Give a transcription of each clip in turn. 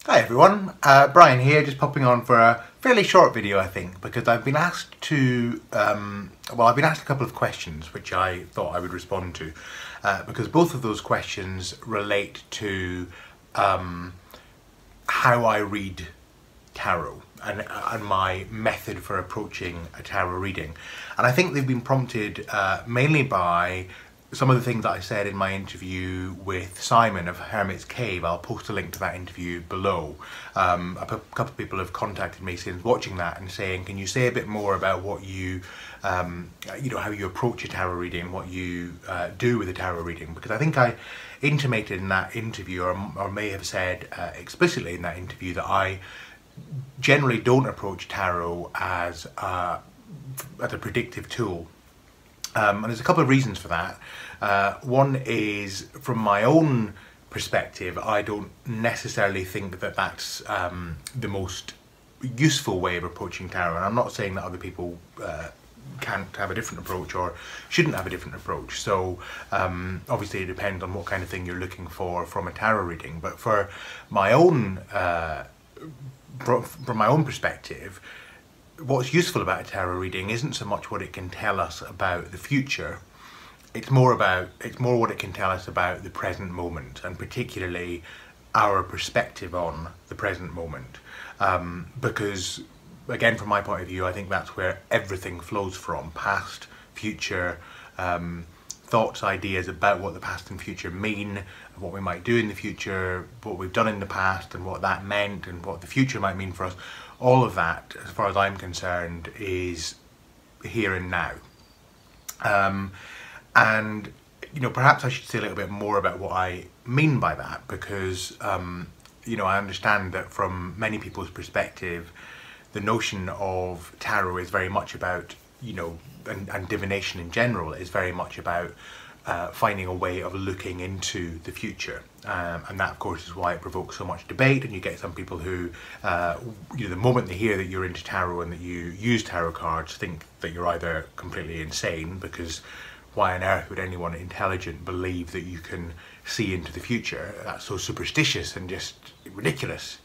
Hi everyone, Brian here, just popping on for a fairly short video I think, because I've been asked to, I've been asked a couple of questions which I thought I would respond to, because both of those questions relate to how I read tarot and my method for approaching a tarot reading. And I think they've been prompted mainly by some of the things that I said in my interview with Simon of Hermit's Cave. I'll post a link to that interview below. A couple of people have contacted me since watching that and saying, can you say a bit more about what you, how you approach a tarot reading, what you do with a tarot reading? Because I think I intimated in that interview, or may have said explicitly in that interview, that I generally don't approach tarot as a predictive tool. And there's a couple of reasons for that. One is, from my own perspective, I don't necessarily think that that's the most useful way of approaching tarot. And I'm not saying that other people can't have a different approach or shouldn't have a different approach. So obviously it depends on what kind of thing you're looking for from a tarot reading. But for my own, from my own perspective, what's useful about a tarot reading isn't so much what it can tell us about the future. It's more what it can tell us about the present moment, and particularly our perspective on the present moment. Because, again, from my point of view, I think that's where everything flows from: past, future, thoughts, ideas about what the past and future mean, what we might do in the future, what we've done in the past, and what that meant, and what the future might mean for us. All of that, as far as I'm concerned, is here and now. And, perhaps I should say a little bit more about what I mean by that, because, I understand that from many people's perspective, the notion of tarot is very much about, and divination in general is very much about finding a way of looking into the future. And that, of course, is why it provokes so much debate, and you get some people who, the moment they hear that you're into tarot and that you use tarot cards, think that you're either completely insane, because why on earth would anyone intelligent believe that you can see into the future? That's so superstitious and just ridiculous.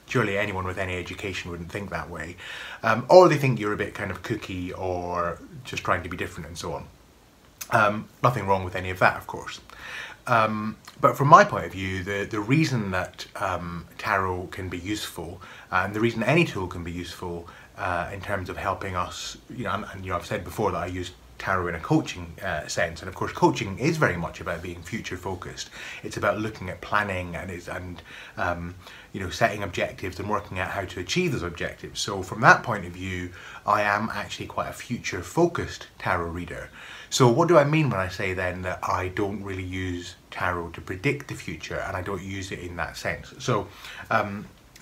Surely anyone with any education wouldn't think that way. Or they think you're a bit kind of kooky or just trying to be different and so on. Nothing wrong with any of that, of course. But from my point of view, the reason that tarot can be useful, and the reason any tool can be useful in terms of helping us, I've said before that I use tarot in a coaching sense, and of course coaching is very much about being future focused. It's about looking at planning and setting objectives and working out how to achieve those objectives. So from that point of view, I am actually quite a future focused tarot reader. So what do I mean when I say then that I don't really use tarot to predict the future, and I don't use it in that sense? So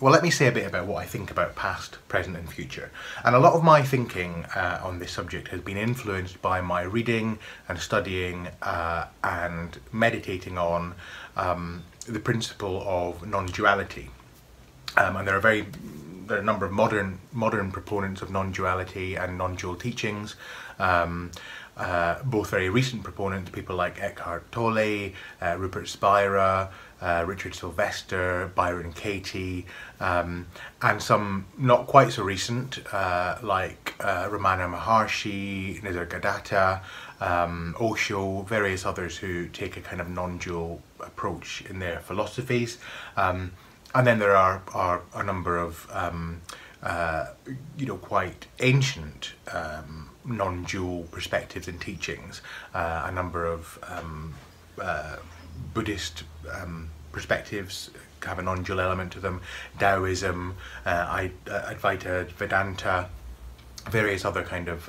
let me say a bit about what I think about past, present and future. And a lot of my thinking on this subject has been influenced by my reading and studying and meditating on the principle of non-duality. And there are a number of modern proponents of non-duality and non-dual teachings. Both very recent proponents, people like Eckhart Tolle, Rupert Spira, Richard Sylvester, Byron Katie, and some not quite so recent, like Ramana Maharshi, Nisargadatta, Osho, various others who take a kind of non-dual approach in their philosophies. And then there are a number of quite ancient non-dual perspectives and teachings. A number of Buddhist perspectives have a non-dual element to them. Taoism, Advaita Vedanta, various other kind of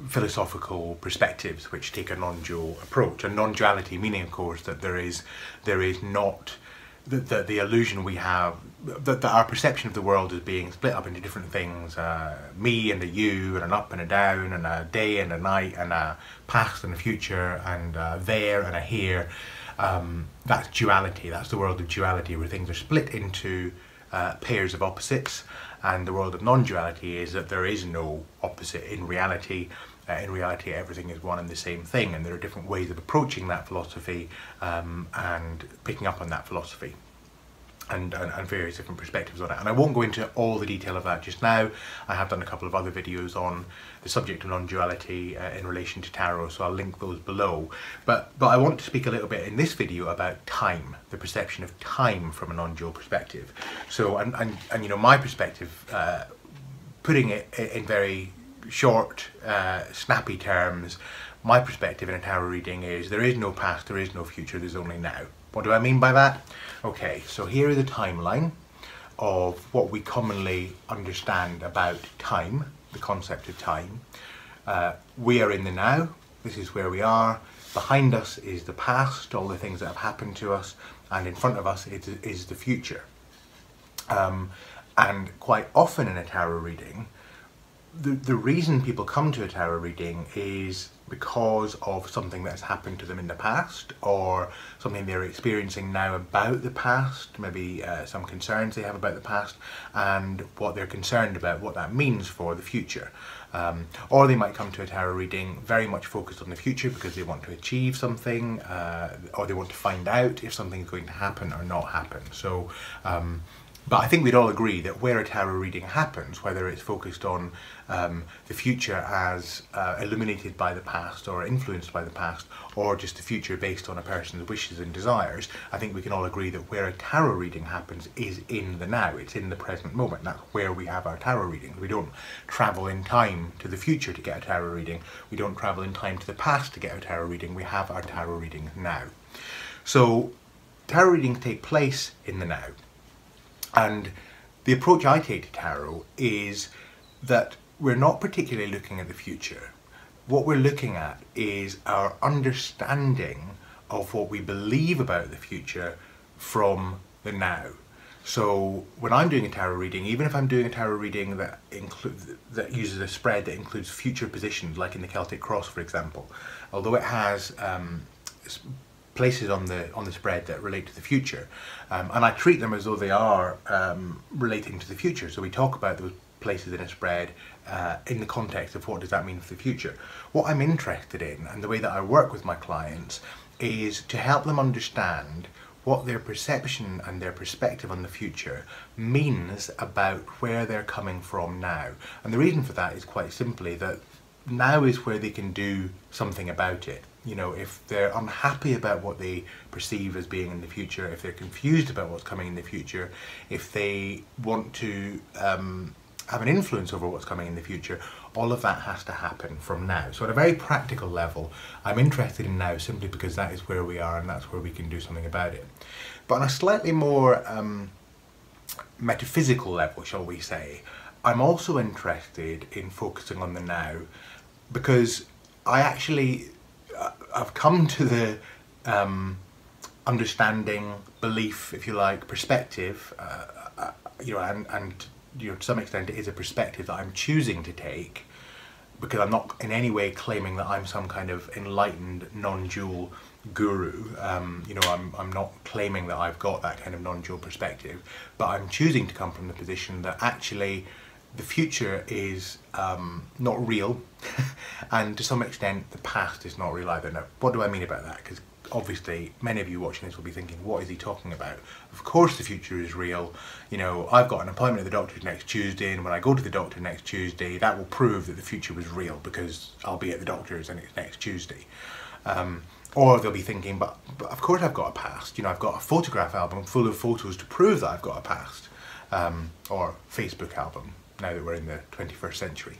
philosophical perspectives which take a non-dual approach. And non-duality meaning, of course, that there is not the illusion we have, that our perception of the world is being split up into different things, me and a you, and an up and a down, and a day and a night, and a past and a future, and a there and a here. That's duality. That's the world of duality, where things are split into pairs of opposites. And the world of non-duality is that there is no opposite in reality. In reality, everything is one and the same thing, and there are different ways of approaching that philosophy and picking up on that philosophy. and various different perspectives on it. And I won't go into all the detail of that just now. I have done a couple of other videos on the subject of non-duality in relation to tarot, so I'll link those below. But I want to speak a little bit in this video about time, the perception of time from a non-dual perspective. So, and you know, my perspective, putting it in very short, snappy terms, my perspective in a tarot reading is there is no past, there is no future, there's only now. What do I mean by that? Okay, so here is a timeline of what we commonly understand about time, the concept of time. We are in the now, this is where we are. Behind us is the past, all the things that have happened to us, and in front of us is the future. And quite often in a tarot reading, the reason people come to a tarot reading is because of something that's happened to them in the past, or something they're experiencing now about the past, maybe some concerns they have about the past and what they're concerned about, what that means for the future. Or they might come to a tarot reading very much focused on the future because they want to achieve something, or they want to find out if something's going to happen or not happen. So but I think we'd all agree that where a tarot reading happens, whether it's focused on the future as illuminated by the past or influenced by the past, or just the future based on a person's wishes and desires, I think we can all agree that where a tarot reading happens is in the now, it's in the present moment. That's where we have our tarot readings. We don't travel in time to the future to get a tarot reading. We don't travel in time to the past to get a tarot reading. We have our tarot reading now. So tarot readings take place in the now. And the approach I take to tarot is that we're not particularly looking at the future. What we're looking at is our understanding of what we believe about the future from the now. So when I'm doing a tarot reading, even if I'm doing a tarot reading that uses a spread that includes future positions, like in the Celtic Cross, for example, although it has places on the spread that relate to the future, and I treat them as though they are relating to the future. So we talk about those places in a spread in the context of what does that mean for the future. What I'm interested in, and the way that I work with my clients, is to help them understand what their perception and their perspective on the future means about where they're coming from now. And the reason for that is quite simply that now is where they can do something about it. You know, if they're unhappy about what they perceive as being in the future, if they're confused about what's coming in the future, if they want to have an influence over what's coming in the future, all of that has to happen from now. So at a very practical level, I'm interested in now simply because that is where we are and that's where we can do something about it. But on a slightly more metaphysical level, shall we say, I'm also interested in focusing on the now because I actually I've come to the understanding, belief, if you like, perspective, you know, and you know, to some extent it is a perspective that I'm choosing to take because I'm not in any way claiming that I'm some kind of enlightened non-dual guru. You know, I'm not claiming that I've got that kind of non-dual perspective, but I'm choosing to come from the position that actually the future is not real, and to some extent the past is not real either. Now, what do I mean about that? Because obviously many of you watching this will be thinking, what is he talking about? Of course the future is real. You know, I've got an appointment at the doctor's next Tuesday, and when I go to the doctor next Tuesday, that will prove that the future was real because I'll be at the doctor's and it's next Tuesday. Or they'll be thinking, but of course I've got a past. You know, I've got a photograph album full of photos to prove that I've got a past. Or Facebook album, now that we're in the 21st century.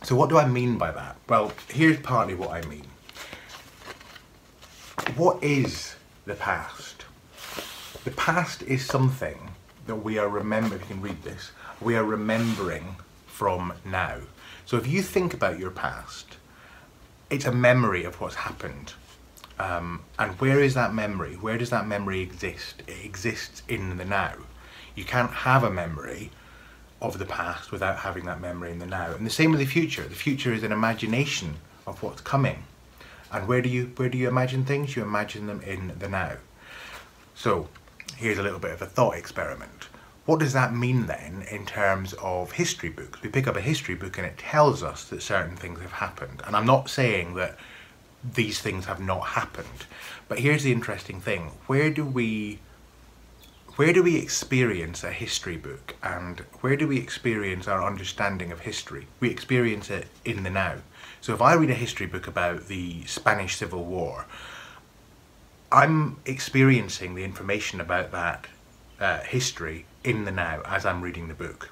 So what do I mean by that? Well, here's partly what I mean. What is the past? The past is something that we are remembering. If you can read this, we are remembering from now. So if you think about your past, it's a memory of what's happened. And where is that memory? Where does that memory exist? It exists in the now. You can't have a memory of the past without having that memory in the now. And the same with the future. The future is an imagination of what's coming. And where do you imagine things? You imagine them in the now. So here's a little bit of a thought experiment. What does that mean then in terms of history books? We pick up a history book and it tells us that certain things have happened. And I'm not saying that these things have not happened. But here's the interesting thing. Where do we where do we experience a history book, and where do we experience our understanding of history? We experience it in the now. So if I read a history book about the Spanish Civil War, I'm experiencing the information about that history in the now as I'm reading the book.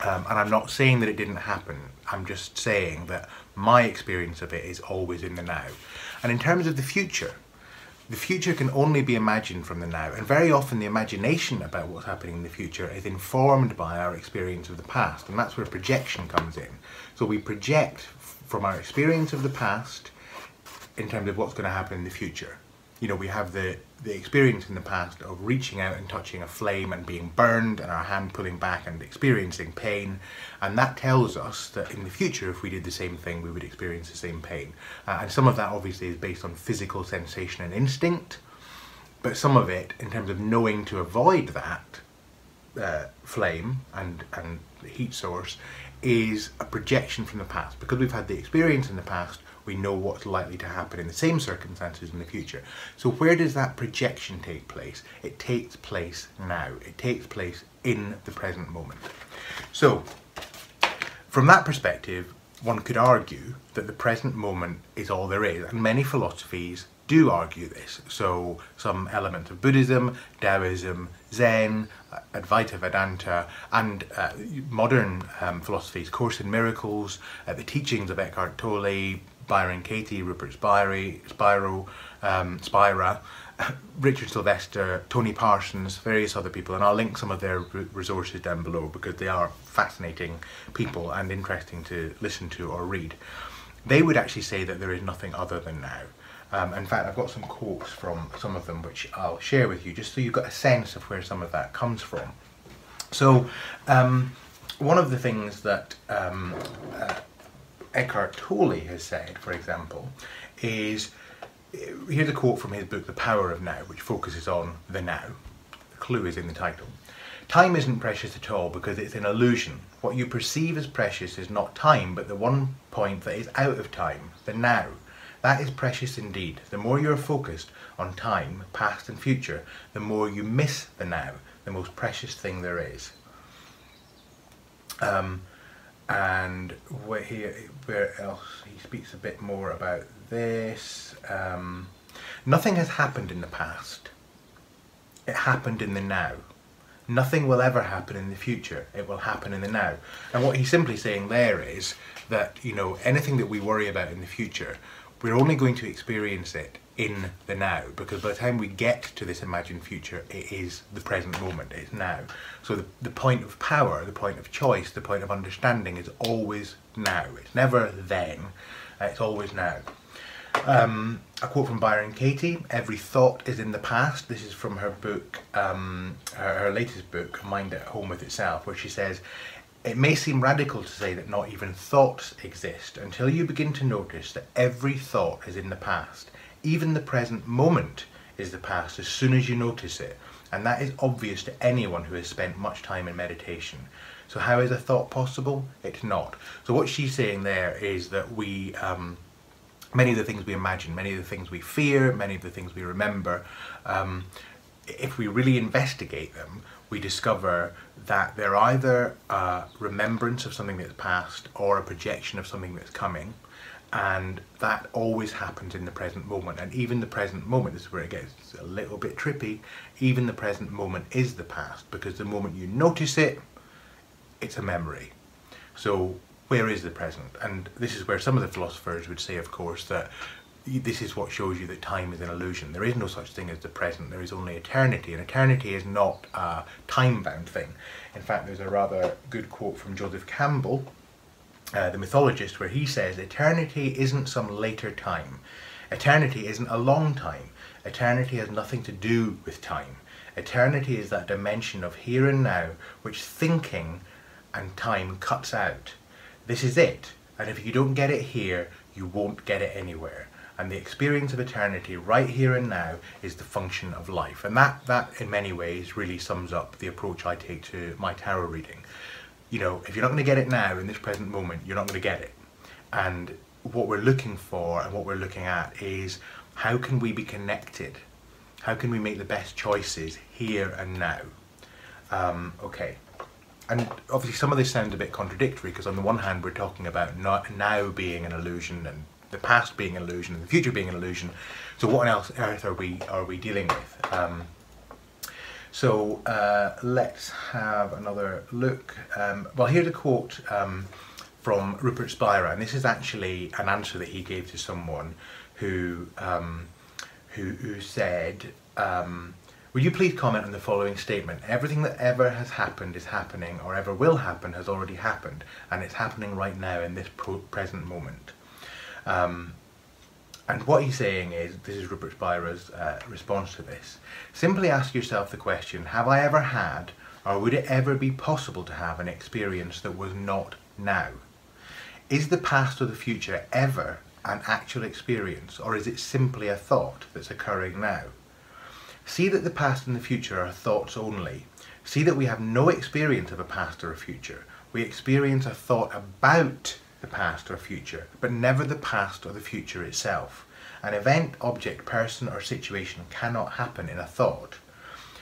And I'm not saying that it didn't happen, I'm just saying that my experience of it is always in the now. And in terms of the future can only be imagined from the now, and very often the imagination about what's happening in the future is informed by our experience of the past, and that's where projection comes in. So we project from our experience of the past in terms of what's going to happen in the future. You know, we have the experience in the past of reaching out and touching a flame and being burned and our hand pulling back and experiencing pain, and that tells us that in the future, if we did the same thing, we would experience the same pain. And some of that obviously is based on physical sensation and instinct, but some of it, in terms of knowing to avoid that flame and heat source, is a projection from the past. Because we've had the experience in the past, we know what's likely to happen in the same circumstances in the future. So where does that projection take place? It takes place now. It takes place in the present moment. So from that perspective, one could argue that the present moment is all there is, and many philosophies do argue this. So some elements of Buddhism, Taoism, Zen, Advaita Vedanta, and modern philosophies, Course in Miracles, the teachings of Eckhart Tolle, Byron Katie, Rupert Spira, Richard Sylvester, Tony Parsons, various other people, and I'll link some of their resources down below because they are fascinating people and interesting to listen to or read. They would actually say that there is nothing other than now. In fact, I've got some quotes from some of them which I'll share with you just so you've got a sense of where some of that comes from. So one of the things that Eckhart Tolle has said, for example, is, here's a quote from his book The Power of Now, which focuses on the now. The clue is in the title. Time isn't precious at all because it's an illusion. What you perceive as precious is not time, but the one point that is out of time, the now. That is precious indeed. The more you are focused on time, past and future, the more you miss the now, the most precious thing there is. And where else he speaks a bit more about this. Nothing has happened in the past. It happened in the now. Nothing will ever happen in the future. It will happen in the now. And what he's simply saying there is that, you know, anything that we worry about in the future, we're only going to experience it in the now, because by the time we get to this imagined future, it is the present moment, it's now. So the point of power, the point of choice, the point of understanding is always now. It's never then, it's always now. A quote from Byron Katie, every thought is in the past. This is from her book, her latest book, Mind at Home with Itself, where she says, it may seem radical to say that not even thoughts exist until you begin to notice that every thought is in the past. Even the present moment is the past as soon as you notice it, and that is obvious to anyone who has spent much time in meditation. So how is a thought possible? It's not. So what she's saying there is that we, many of the things we imagine, many of the things we fear, many of the things we remember, if we really investigate them, we discover that they're either a remembrance of something that's past or a projection of something that's coming, and that always happens in the present moment. And even the present moment, this is where it gets a little bit trippy, even the present moment is the past, because the moment you notice it, it's a memory. So where is the present? And this is where some of the philosophers would say, of course, that this is what shows you that time is an illusion. There is no such thing as the present, there is only eternity, and eternity is not a time-bound thing. In fact, there's a rather good quote from Joseph Campbell, the mythologist, where he says, eternity isn't some later time. Eternity isn't a long time. Eternity has nothing to do with time. Eternity is that dimension of here and now which thinking and time cuts out. This is it, and if you don't get it here, you won't get it anywhere. And the experience of eternity right here and now is the function of life. And that in many ways really sums up the approach I take to my tarot reading. You know, if you're not going to get it now in this present moment, you're not going to get it. And what we're looking for and what we're looking at is, how can we be connected? How can we make the best choices here and now? Okay. And obviously some of this sounds a bit contradictory, because on the one hand we're talking about now being an illusion, and the past being an illusion, and the future being an illusion. So what on earth are we dealing with? Let's have another look. Well, here's a quote from Rupert Spira, and this is actually an answer that he gave to someone who said, would you please comment on the following statement? Everything that ever has happened is happening, or ever will happen has already happened, and it's happening right now in this present moment. And what he's saying is, this is Rupert Spira's response to this. Simply ask yourself the question, have I ever had, or would it ever be possible to have, an experience that was not now? Is the past or the future ever an actual experience, or is it simply a thought that's occurring now? See that the past and the future are thoughts only. See that we have no experience of a past or a future. We experience a thought about the past or future, but never the past or the future itself. An event, object, person or situation cannot happen in a thought.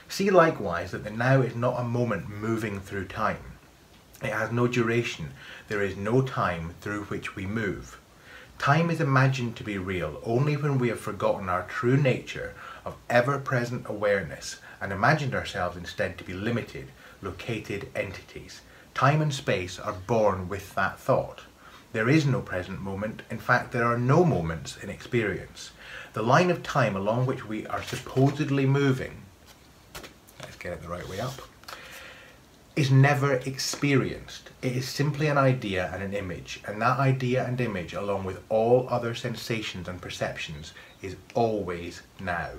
See likewise that the now is not a moment moving through time. It has no duration. There is no time through which we move. Time is imagined to be real only when we have forgotten our true nature of ever-present awareness and imagined ourselves instead to be limited, located entities. Time and space are born with that thought. There is no present moment. In fact, there are no moments in experience. The line of time along which we are supposedly moving, let's get it the right way up, is never experienced. It is simply an idea and an image, and that idea and image, along with all other sensations and perceptions, is always now.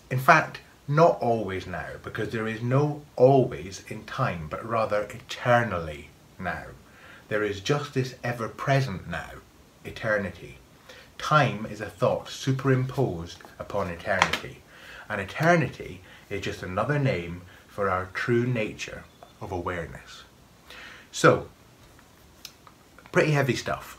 In fact, not always now, because there is no always in time, but rather eternally now. There is just this ever-present now, eternity. Time is a thought superimposed upon eternity, and eternity is just another name for our true nature of awareness. So, pretty heavy stuff.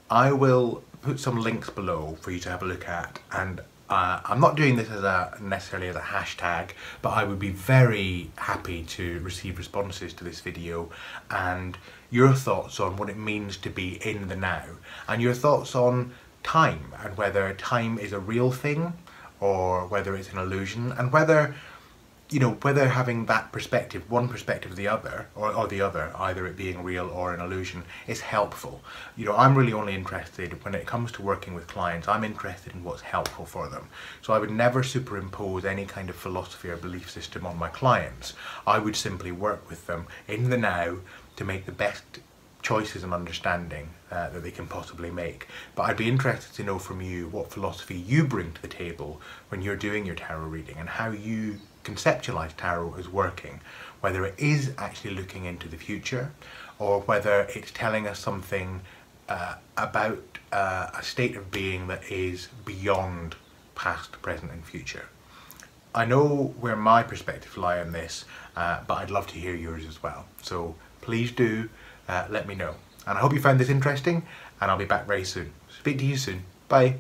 I will put some links below for you to have a look at, and I'm not doing this as necessarily as a hashtag, but I would be very happy to receive responses to this video and your thoughts on what it means to be in the now, and your thoughts on time, and whether time is a real thing or whether it's an illusion, and whether, you know, whether having that perspective, one perspective or the other, either it being real or an illusion, is helpful. You know, I'm really only interested, when it comes to working with clients, I'm interested in what's helpful for them. So I would never superimpose any kind of philosophy or belief system on my clients. I would simply work with them in the now to make the best choices and understanding that they can possibly make. But I'd be interested to know from you what philosophy you bring to the table when you're doing your tarot reading, and how you conceptualize tarot as working, whether it is actually looking into the future, or whether it's telling us something about a state of being that is beyond past, present and future. I know where my perspectives lie on this, but I'd love to hear yours as well. So please do let me know. And I hope you found this interesting, and I'll be back very soon. Speak to you soon. Bye.